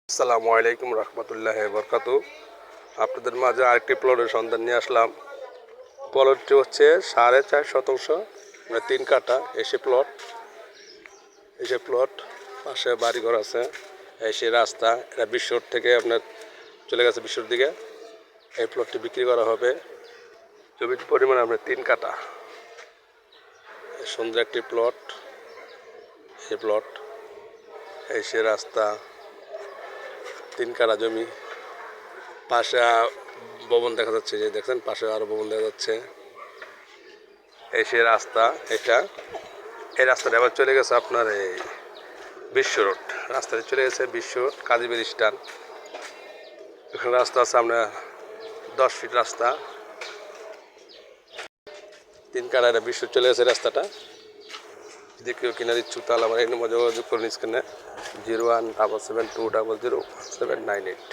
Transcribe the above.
আসসালামু আলাইকুম রহমতুল্লাহ বরকাতু। আপনাদের মাঝে আরেকটি প্লটের সন্ধান নিয়ে আসলাম। প্লটটি হচ্ছে 4.5 শতাংশ, মানে 3 কাঠা এসে প্লট পাশে বাড়িঘর আছে, এসে রাস্তা। এটা বিশ্বর থেকে আপনার চলে গেছে বিশ্বর দিকে। এই প্লটটি বিক্রি করা হবে। জমির পরিমাণ আপনার 3 কাঠা। সুন্দর একটি প্লট। এই প্লট এসে রাস্তা, 3 কাঠা জমি, পাশে ভবন দেখা যাচ্ছে, যে দেখছেন পাশে আরো ভবন দেখা যাচ্ছে। এই সে রাস্তা, এই রাস্তাটা আবার চলে গেছে আপনার এই বিশ্ব রোড। রাস্তাটা চলে গেছে বিশ্ব রোড, কাজীবের স্ট্যান্ড। এখানে রাস্তা আছে আপনার 10 ফিট রাস্তা। 3 কাঠা বিশ্ব চলে গেছে রাস্তাটা। যদি কেউ কেনার ইচ্ছুক তাহলে আমার এই নম্বর যোগাযোগ করুন। স্ক্রিনে 0177200798।